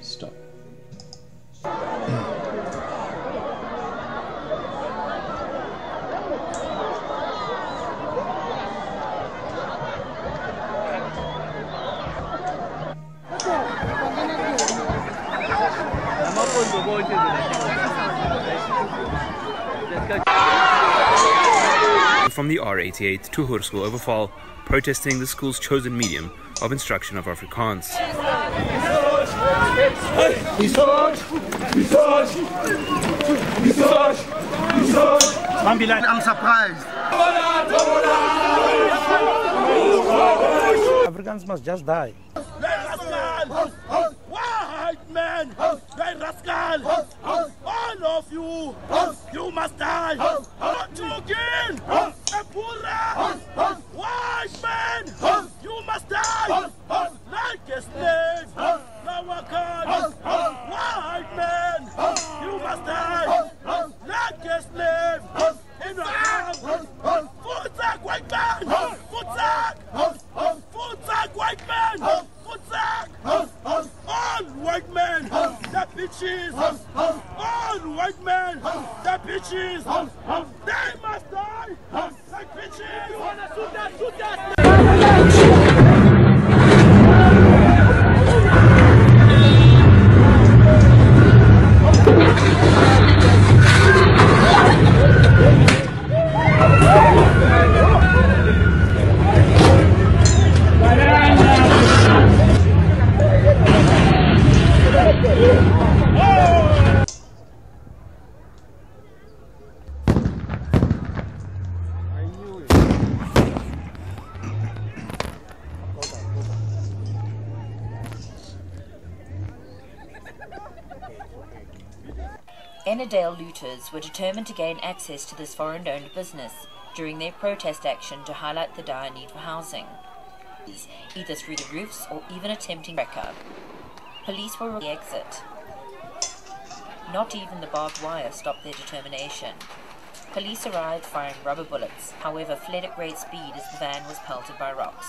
Stop. From the R88 to Hoërskool Overval, protesting the school's chosen medium of instruction of Afrikaans. I'm surprised. Africans must just die. White men, rascal, all of you, you must die. Not to again, white men, you must die. Like a slave, white men, you must die. Like a slave, in your hand. Futzak, white man, Futzak, white man, Futzak. All white men, the bitches. All white men, the bitches. They must die like bitches. You wanna shoot that, Ennerdale looters were determined to gain access to this foreign-owned business during their protest action to highlight the dire need for housing, either through the roofs or even attempting wrecker. Police were the exit. Not even the barbed wire stopped their determination. Police arrived firing rubber bullets, however fled at great speed as the van was pelted by rocks.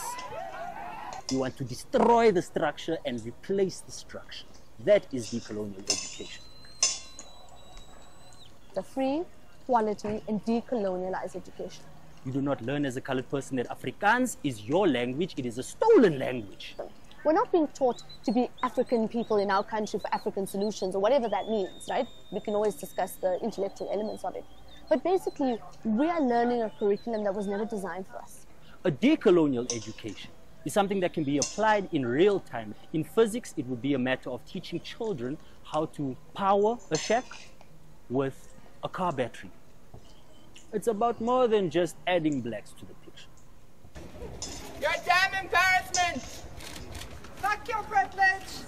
You want to destroy the structure and replace the structure. That is decolonial education. The free, quality, and decolonialized education. You do not learn as a colored person that Afrikaans is your language, it is a stolen language. We're not being taught to be African people in our country for African solutions or whatever that means, right? We can always discuss the intellectual elements of it. But basically, we are learning a curriculum that was never designed for us. A decolonial education is something that can be applied in real time. In physics, it would be a matter of teaching children how to power a shack with a car battery. It's about more than just adding blacks to the picture. You're a damn embarrassment! Fuck your privilege!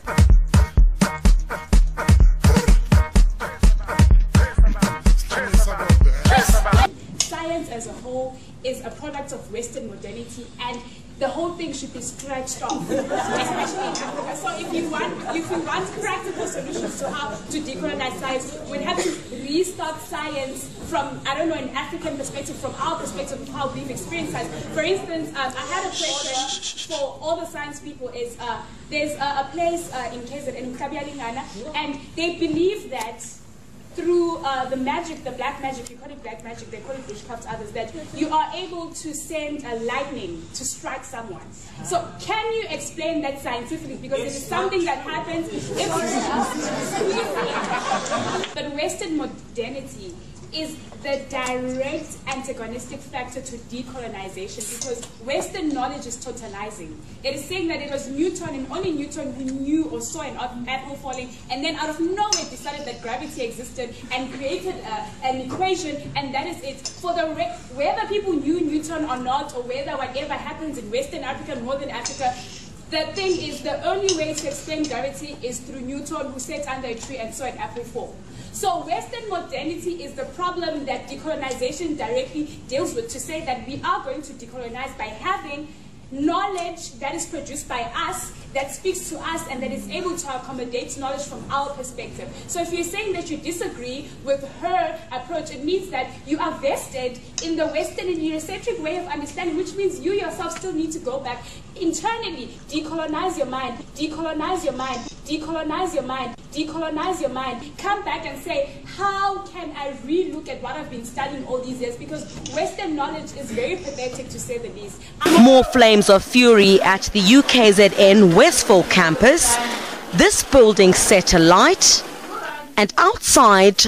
Science as a whole is a product of Western modernity, and the whole thing should be scratched off, especially in Africa. So if you want practical solutions to how to decolonize science, we'd have to restart science from, I don't know, an African perspective, from our perspective of how we've experienced science. For instance, I had a question for all the science people is, there's a place in KZN, and they believe that through the magic, the black magic, we call it black magic, they call it witchcraft, others, that you are able to send a lightning to strike someone. So can you explain that scientifically? Because it is something that happens. But Western modernity is the direct antagonistic factor to decolonization, because Western knowledge is totalizing. It is saying that it was Newton and only Newton who knew or saw an apple falling, and then out of nowhere decided that gravity existed and created an equation, and that is it. For the whether people knew Newton or not, or whether whatever happens in Western Africa, Northern Africa, the thing is, the only way to explain gravity is through Newton, who sat under a tree and saw an apple fall. So Western modernity is the problem that decolonization directly deals with, to say that we are going to decolonize by having knowledge that is produced by us, that speaks to us, and that is able to accommodate knowledge from our perspective. So if you're saying that you disagree with her approach, it means that you are vested in the Western and Eurocentric way of understanding, which means you yourself still need to go back internally, decolonize your mind, decolonize your mind. decolonize your mind, decolonize your mind. Come back and say, how can I re-look at what I've been studying all these years? Because Western knowledge is very pathetic, to say the least. More flames of fury at the UKZN Westville campus. This building set alight, and outside.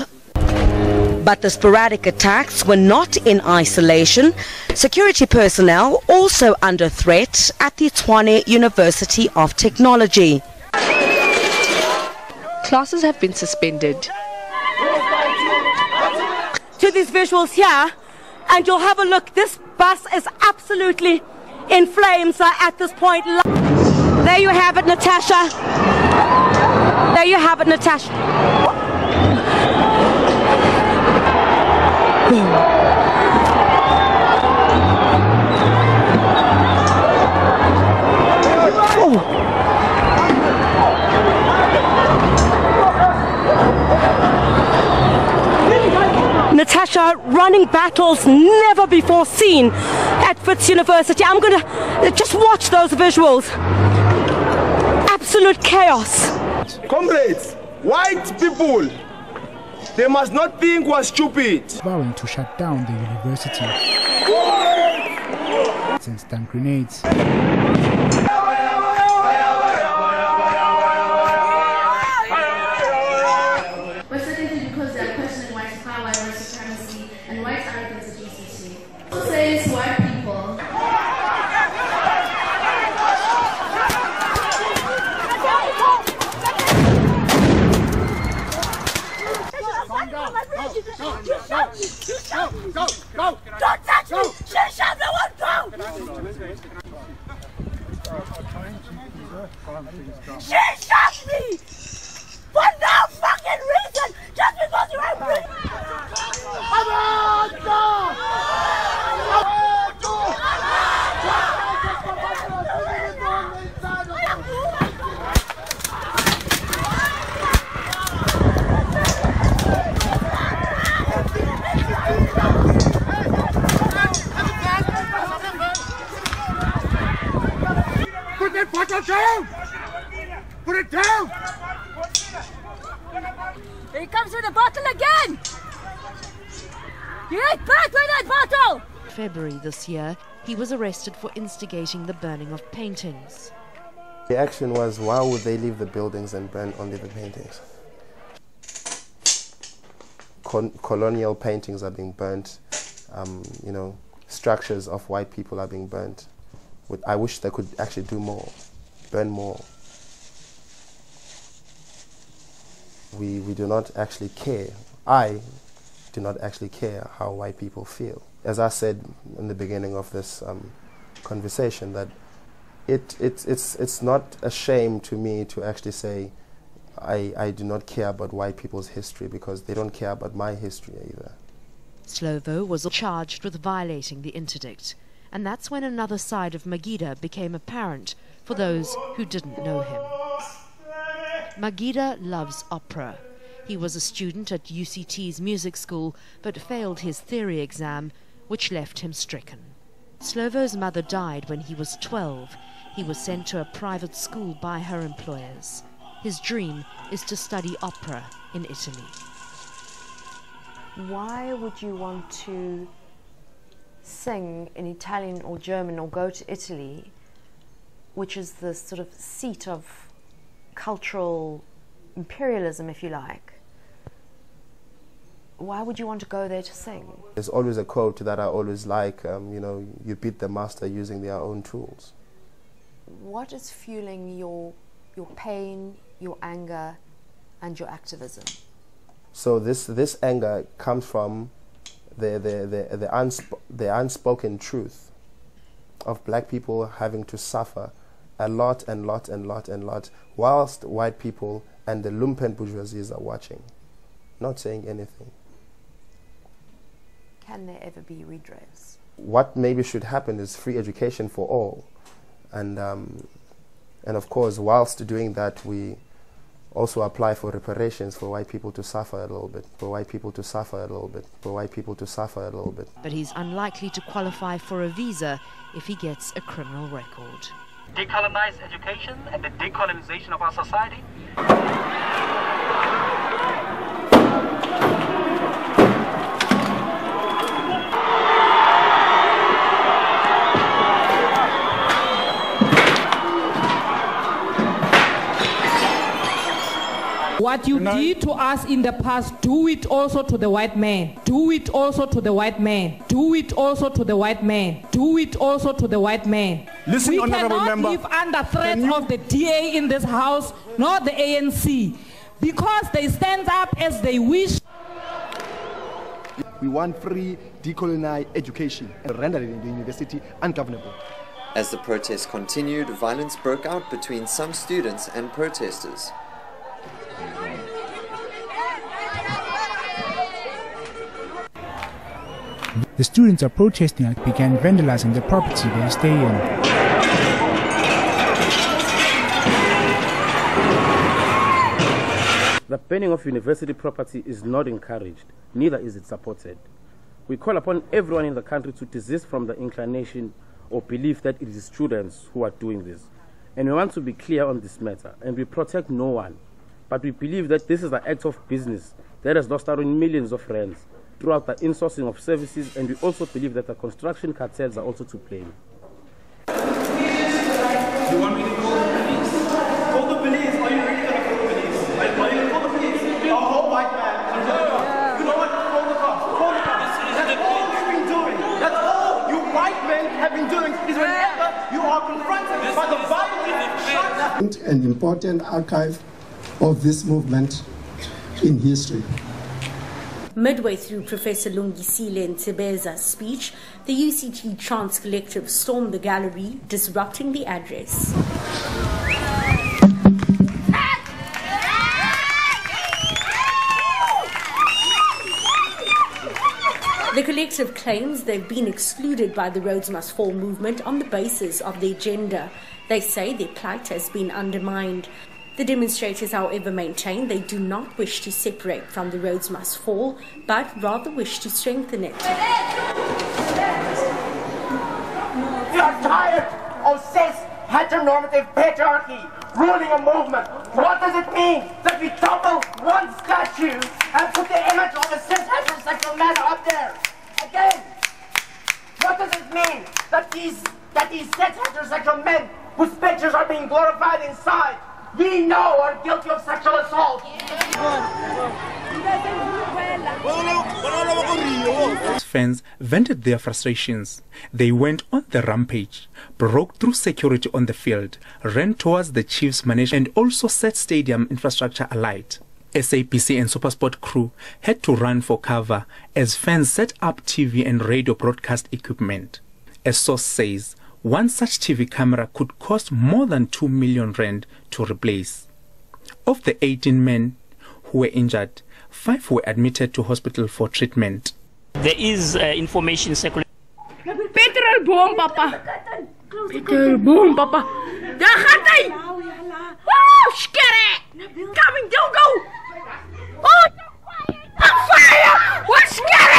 But the sporadic attacks were not in isolation. Security personnel also under threat at the Tshwane University of Technology. Classes have been suspended. To these visuals here, and you'll have a look. This bus is absolutely in flames at this point. There you have it, Natasha. There you have it, Natasha. Natasha, running battles never before seen at Wits University. I'm going to just watch those visuals. Absolute chaos. Comrades, white people, they must not think we're stupid. Vowing to shut down the university. And stun grenades. But certainly because they are questioning white power, white supremacy, and white arrogance at UCT. Who says white people? Go! Don't touch me! Shut up! No one go! She shot me! For no fucking reason! Just because you're angry! Put that bottle down! Put it down! Here he comes with the bottle again! Get back with that bottle! February this year, he was arrested for instigating the burning of paintings. The action was, why would they leave the buildings and burn only the paintings? Colonial paintings are being burnt, you know, structures of white people are being burnt. I wish they could actually do more, burn more. We do not actually care. I do not actually care how white people feel. As I said in the beginning of this conversation, that it's not a shame to me to actually say I do not care about white people's history, because they don't care about my history either. Slovo was charged with violating the interdict, and that's when another side of Magida became apparent for those who didn't know him. Magida loves opera. He was a student at UCT's music school, but failed his theory exam, which left him stricken. Slovo's mother died when he was 12. He was sent to a private school by her employers. His dream is to study opera in Italy. Why would you want to sing in Italian or German or go to Italy, which is the sort of seat of cultural imperialism, if you like? Why would you want to go there to sing? There's always a quote that I always like, you know, you beat the master using their own tools. What is fueling your pain, your anger, and your activism? So this anger comes from the unspoken truth of black people having to suffer a lot, whilst white people and the lumpen bourgeoisies are watching, not saying anything. Can there ever be redress? What maybe should happen is free education for all, and of course, whilst doing that, we also apply for reparations for white people to suffer a little bit, for white people to suffer a little bit, for white people to suffer a little bit. But he's unlikely to qualify for a visa if he gets a criminal record. Decolonize education and the decolonization of our society What you did to us in the past, do it also to the white man. Do it also to the white man. Do it also to the white man. Do it also to the white man. Listen, we Honorable cannot Member, live under threat of the DA in this house, nor the ANC, because they stand up as they wish. We want free, decolonized education and render the university ungovernable. As the protests continued, violence broke out between some students and protesters. The students are protesting and began vandalizing the property they stay in. The burning of university property is not encouraged, neither is it supported. We call upon everyone in the country to desist from the inclination or belief that it is students who are doing this. And we want to be clear on this matter, and we protect no one. But we believe that this is an act of business that has lost out on millions of rands throughout the insourcing of services, and we also believe that the construction cartels are also to blame. You want me to call the police? Call the police? Are you really going to call the police? Are you going to call the police? A whole white man. You know what? Call the cops. Call the cops. That's all you've been doing. That's all you white men have been doing, is whenever you are confronted by the violence. An important archive of this movement in history. Midway through Professor Lungisile Ntsibeza's speech, the UCT Trans Collective stormed the gallery, disrupting the address. The collective claims they've been excluded by the Rhodes Must Fall movement on the basis of their gender. They say their plight has been undermined. The demonstrators, however, maintain they do not wish to separate from the Rhodes Must Fall, but rather wish to strengthen it. We are tired of cis heteronormative patriarchy ruling a movement. What does it mean that we topple one statue and put the image of a cis heterosexual man up there? Again, what does it mean that these cis heterosexual men whose pictures are being glorified inside, we know are guilty of sexual assault? Fans vented their frustrations. They went on the rampage, broke through security on the field, ran towards the Chiefs' management, and also set stadium infrastructure alight. SABC and SuperSport crew had to run for cover as fans set up TV and radio broadcast equipment. A source says one such TV camera could cost more than 2 million rand to replace. Of the 18 men who were injured, 5 were admitted to hospital for treatment. There is information circulating. Petrol boom, Papa. Petrol boom, Papa. Daar gaat hij. Oh, skerry. Coming, don't go. Oh, fire. What skerry?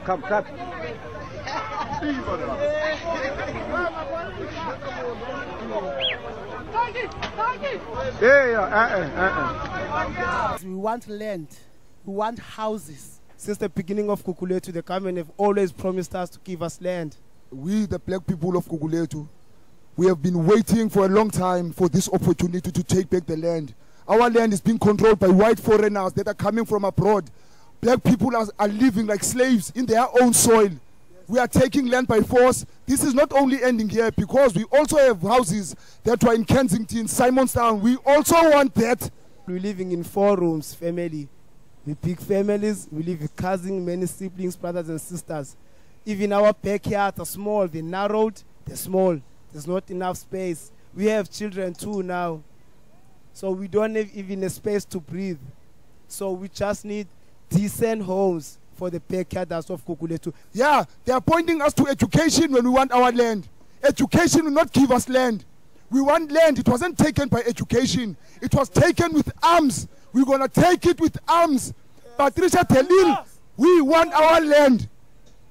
Come. We want land, we want houses, Since the beginning of Gugulethu, the government have always promised us to give us land. We, the black people of Gugulethu, we have been waiting for a long time for this opportunity to take back the land. Our land is being controlled by white foreigners that are coming from abroad. Black people are living like slaves in their own soil. We are taking land by force. This is not only ending here, because we also have houses that were in Kensington, Simonstown. We also want that. We're living in 4 rooms, family. We big families, we live with cousins, many siblings, brothers and sisters. Even our backyards are small, they're narrowed, they're small. There's not enough space. We have children too now. So we don't have even a space to breathe. So we just need decent homes for the backyarders of Gugulethu. Yeah, they are pointing us to education when we want our land. Education will not give us land. We want land. It wasn't taken by education. It was taken with arms. We're going to take it with arms. Patricia Telil, we want our land.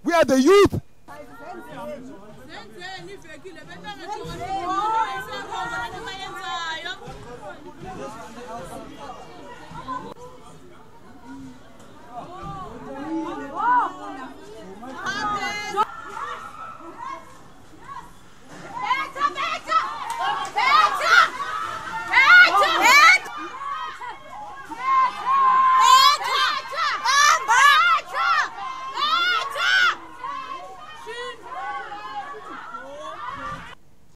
We are the youth.